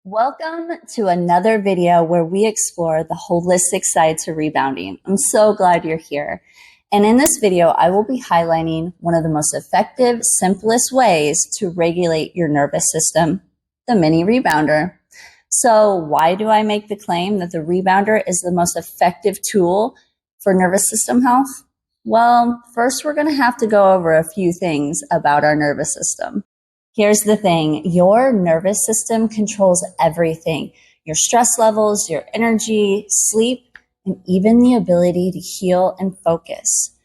Welcome to another video where we explore the holistic side to rebounding. I'm so glad you're here. And in this video, I will be highlighting one of the most effective, simplest ways to regulate your nervous system, the mini rebounder. So why do I make the claim that the rebounder is the most effective tool for nervous system health? Well, first we're going to have to go over a few things about our nervous system. Here's the thing, your nervous system controls everything, your stress levels, your energy, sleep, and even the ability to heal and focus.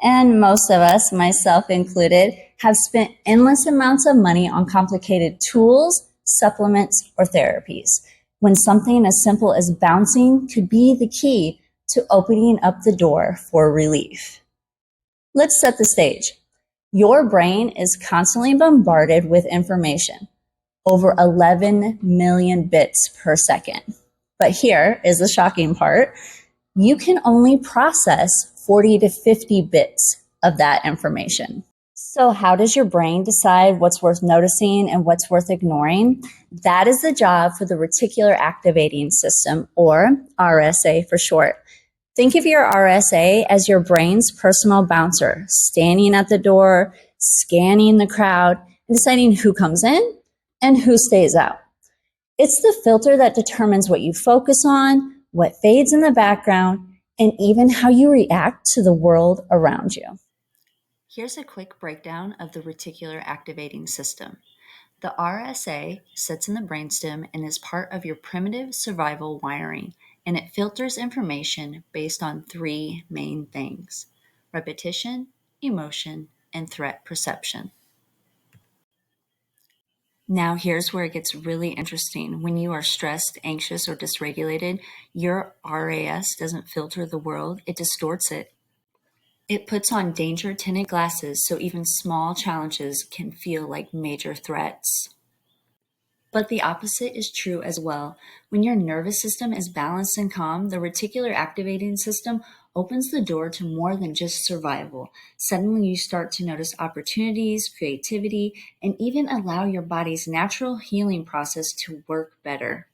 And most of us, myself included, have spent endless amounts of money on complicated tools, supplements, or therapies, when something as simple as bouncing could be the key to opening up the door for relief. Let's set the stage. Your brain is constantly bombarded with information, over 11 million bits per second. But here is the shocking part. You can only process 40 to 50 bits of that information. So how does your brain decide what's worth noticing and what's worth ignoring? That is the job for the reticular activating system, or RSA for short. Think of your RSA as your brain's personal bouncer, standing at the door, scanning the crowd, and deciding who comes in and who stays out. It's the filter that determines what you focus on, what fades in the background, and even how you react to the world around you. Here's a quick breakdown of the reticular activating system. The RSA sits in the brainstem and is part of your primitive survival wiring, and it filters information based on three main things: repetition, emotion, and threat perception. Now here's where it gets really interesting. When you are stressed, anxious, or dysregulated, your RAS doesn't filter the world, it distorts it. It puts on danger tinted glasses so even small challenges can feel like major threats. But the opposite is true as well. When your nervous system is balanced and calm, the reticular activating system opens the door to more than just survival. Suddenly you start to notice opportunities, creativity, and even allow your body's natural healing process to work better.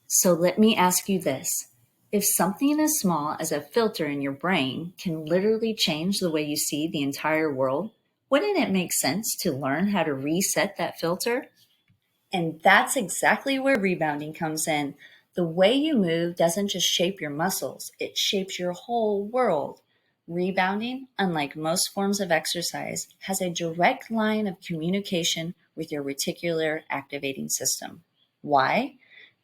So let me ask you this. If something as small as a filter in your brain can literally change the way you see the entire world, wouldn't it make sense to learn how to reset that filter? And that's exactly where rebounding comes in. The way you move doesn't just shape your muscles, it shapes your whole world. Rebounding, unlike most forms of exercise, has a direct line of communication with your reticular activating system. Why?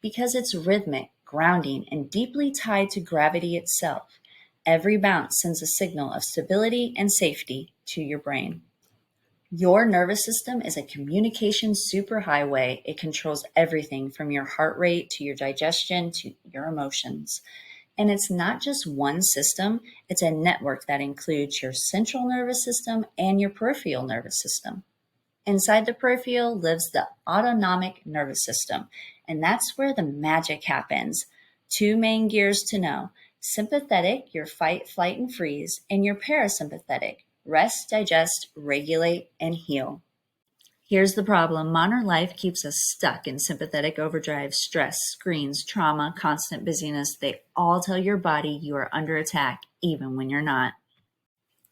Because it's rhythmic, grounding, and deeply tied to gravity itself. Every bounce sends a signal of stability and safety to your brain. Your nervous system is a communication superhighway. It controls everything from your heart rate to your digestion to your emotions. And it's not just one system, it's a network that includes your central nervous system and your peripheral nervous system. Inside the peripheral lives the autonomic nervous system, and that's where the magic happens. Two main gears to know: sympathetic, your fight, flight, and freeze, and your parasympathetic, rest, digest, regulate, and heal. Here's the problem. Modern life keeps us stuck in sympathetic overdrive. Stress, screens, trauma, constant busyness. They all tell your body you are under attack, even when you're not.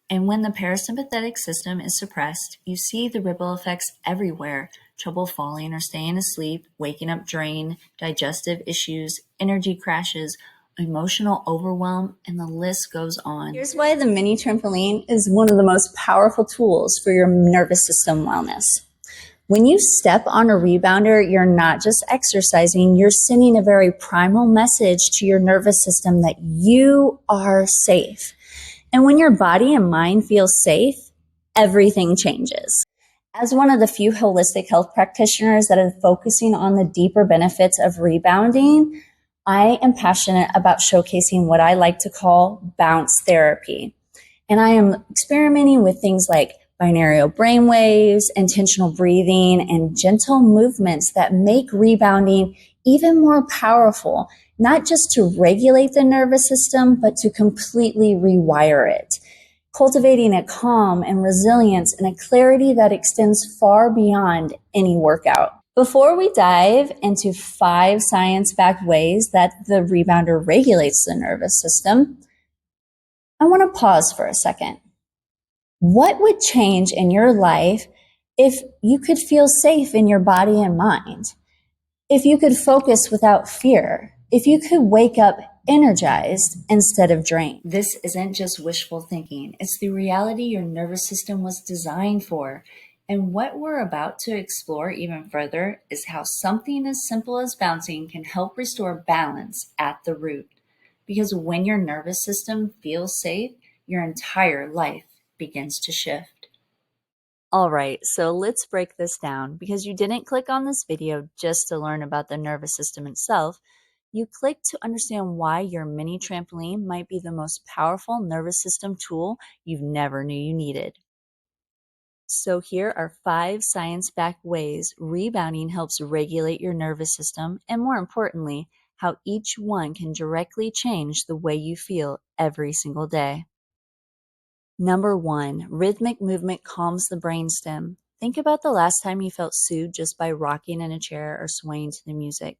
And when the parasympathetic system is suppressed, you see the ripple effects everywhere. Trouble falling or staying asleep, waking up drained, digestive issues, energy crashes, emotional overwhelm, and the list goes on. Here's why the mini trampoline is one of the most powerful tools for your nervous system wellness. When you step on a rebounder, you're not just exercising, you're sending a very primal message to your nervous system that you are safe. And when your body and mind feel safe, everything changes. As one of the few holistic health practitioners that are focusing on the deeper benefits of rebounding, I am passionate about showcasing what I like to call bounce therapy. And I am experimenting with things like binaural brainwaves, intentional breathing, and gentle movements that make rebounding even more powerful, not just to regulate the nervous system, but to completely rewire it, cultivating a calm and resilience and a clarity that extends far beyond any workout. Before we dive into 5 science-backed ways that the rebounder regulates the nervous system, I want to pause for a second. What would change in your life if you could feel safe in your body and mind? If you could focus without fear? If you could wake up energized instead of drained? This isn't just wishful thinking. It's the reality your nervous system was designed for. And what we're about to explore even further is how something as simple as bouncing can help restore balance at the root. Because when your nervous system feels safe, your entire life begins to shift. All right, so let's break this down because you didn't click on this video just to learn about the nervous system itself. You clicked to understand why your mini trampoline might be the most powerful nervous system tool you've never knew you needed. So here are 5 science-backed ways rebounding helps regulate your nervous system, and more importantly, how each one can directly change the way you feel every single day. Number 1, rhythmic movement calms the brainstem. Think about the last time you felt soothed just by rocking in a chair or swaying to the music.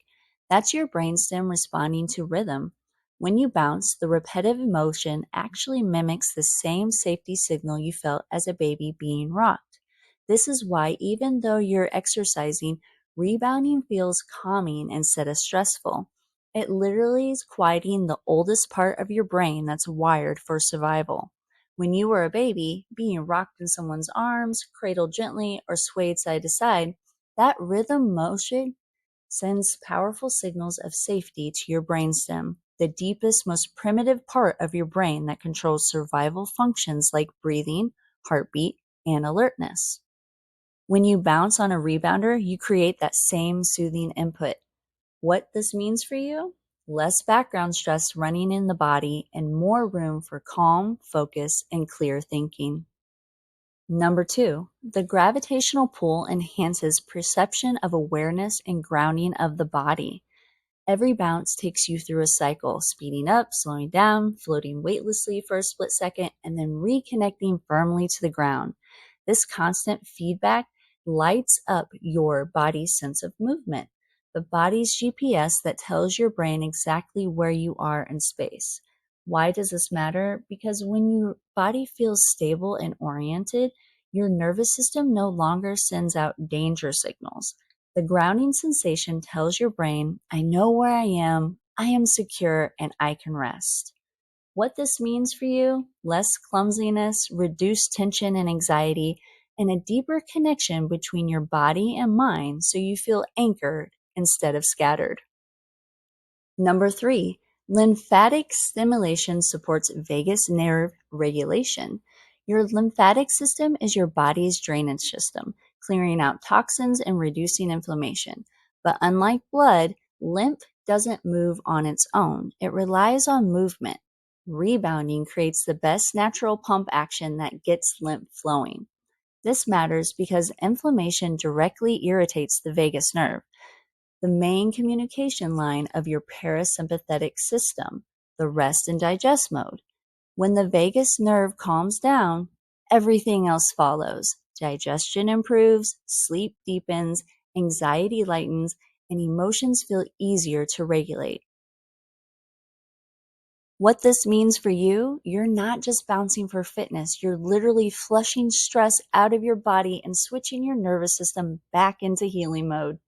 That's your brainstem responding to rhythm. When you bounce, the repetitive motion actually mimics the same safety signal you felt as a baby being rocked. This is why, even though you're exercising, rebounding feels calming instead of stressful. It literally is quieting the oldest part of your brain that's wired for survival. When you were a baby, being rocked in someone's arms, cradled gently, or swayed side to side, that rhythm motion sends powerful signals of safety to your brainstem, the deepest, most primitive part of your brain that controls survival functions like breathing, heartbeat, and alertness. When you bounce on a rebounder, you create that same soothing input. What this means for you? Less background stress running in the body and more room for calm, focus, and clear thinking. Number 2, the gravitational pull enhances perception of awareness and grounding of the body. Every bounce takes you through a cycle, speeding up, slowing down, floating weightlessly for a split second, and then reconnecting firmly to the ground. This constant feedback lights up your body's sense of movement, the body's GPS that tells your brain exactly where you are in space. Why does this matter? Because when your body feels stable and oriented, your nervous system no longer sends out danger signals. The grounding sensation tells your brain, I know where I am secure, and I can rest. What this means for you? Less clumsiness, reduced tension and anxiety, and a deeper connection between your body and mind so you feel anchored instead of scattered. Number 3, lymphatic stimulation supports vagus nerve regulation. Your lymphatic system is your body's drainage system, clearing out toxins and reducing inflammation. But unlike blood, lymph doesn't move on its own. It relies on movement. Rebounding creates the best natural pump action that gets lymph flowing. This matters because inflammation directly irritates the vagus nerve, the main communication line of your parasympathetic system, the rest and digest mode. When the vagus nerve calms down, everything else follows. Digestion improves, sleep deepens, anxiety lightens, and emotions feel easier to regulate. What this means for you, you're not just bouncing for fitness, you're literally flushing stress out of your body and switching your nervous system back into healing mode.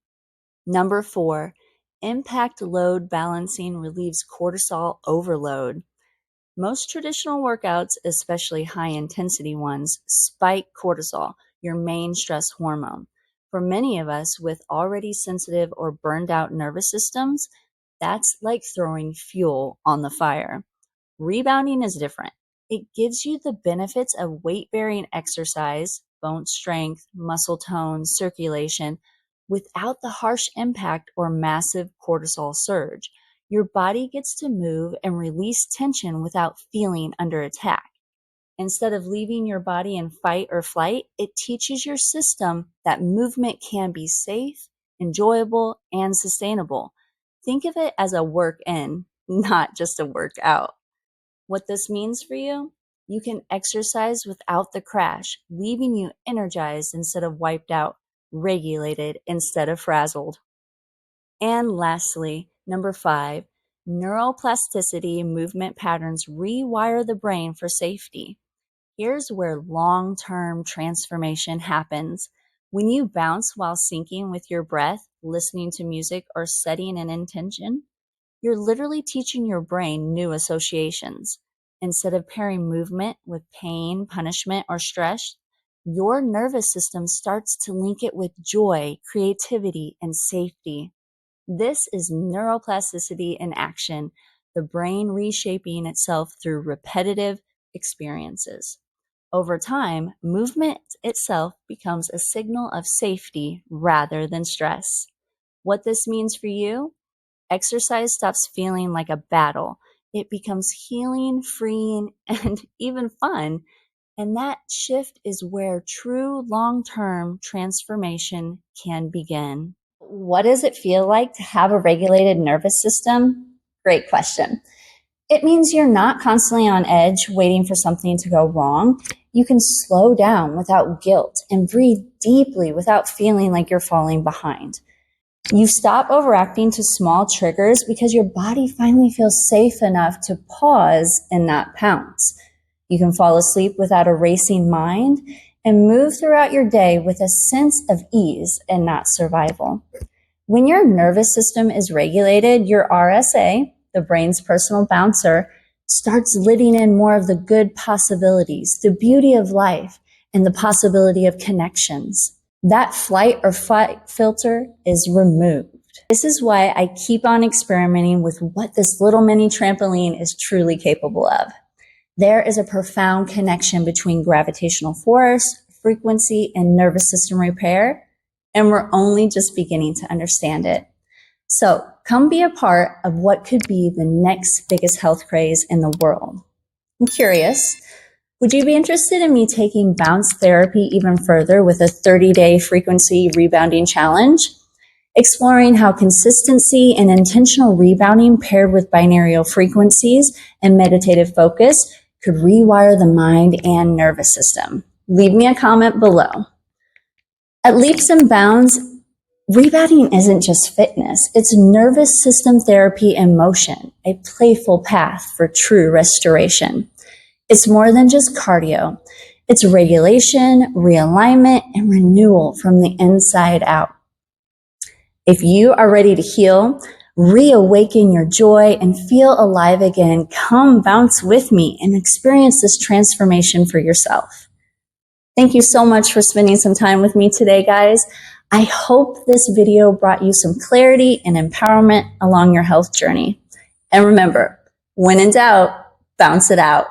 Number 4, impact load balancing relieves cortisol overload. Most traditional workouts, especially high intensity ones, spike cortisol, your main stress hormone. For many of us with already sensitive or burned out nervous systems, that's like throwing fuel on the fire. Rebounding is different. It gives you the benefits of weight-bearing exercise, bone strength, muscle tone, circulation, without the harsh impact or massive cortisol surge. Your body gets to move and release tension without feeling under attack. Instead of leaving your body in fight or flight, it teaches your system that movement can be safe, enjoyable, and sustainable. Think of it as a work in, not just a workout. What this means for you? You can exercise without the crash, leaving you energized instead of wiped out. regulated instead of frazzled. And lastly, number 5, neuroplasticity movement patterns rewire the brain for safety. Here's where long-term transformation happens. When you bounce while syncing with your breath, listening to music, or setting an intention, you're literally teaching your brain new associations. Instead of pairing movement with pain, punishment, or stress, your nervous system starts to link it with joy, creativity, and safety. This is neuroplasticity in action, the brain reshaping itself through repetitive experiences. Over time, movement itself becomes a signal of safety rather than stress. What this means for you? Exercise stops feeling like a battle. It becomes healing, freeing, and even fun. And that shift is where true long-term transformation can begin. What does it feel like to have a regulated nervous system? Great question. It means you're not constantly on edge waiting for something to go wrong. You can slow down without guilt and breathe deeply without feeling like you're falling behind. You stop overacting to small triggers because your body finally feels safe enough to pause and not pounce. You can fall asleep without a racing mind and move throughout your day with a sense of ease and not survival. When your nervous system is regulated, your RSA, the brain's personal bouncer, starts letting in more of the good possibilities, the beauty of life, and the possibility of connections. That flight or fight filter is removed. This is why I keep on experimenting with what this little mini trampoline is truly capable of. There is a profound connection between gravitational force, frequency, and nervous system repair, and we're only just beginning to understand it. So come be a part of what could be the next biggest health craze in the world. I'm curious, would you be interested in me taking bounce therapy even further with a 30-day frequency rebounding challenge? Exploring how consistency and intentional rebounding paired with binaural frequencies and meditative focus could rewire the mind and nervous system. Leave me a comment below. At Leaps and Bounds, rebounding isn't just fitness, it's nervous system therapy in motion, a playful path for true restoration. It's more than just cardio. It's regulation, realignment, and renewal from the inside out. If you are ready to heal, reawaken your joy, and feel alive again, come bounce with me and experience this transformation for yourself. Thank you so much for spending some time with me today, guys. I hope this video brought you some clarity and empowerment along your health journey. And remember, when in doubt, bounce it out.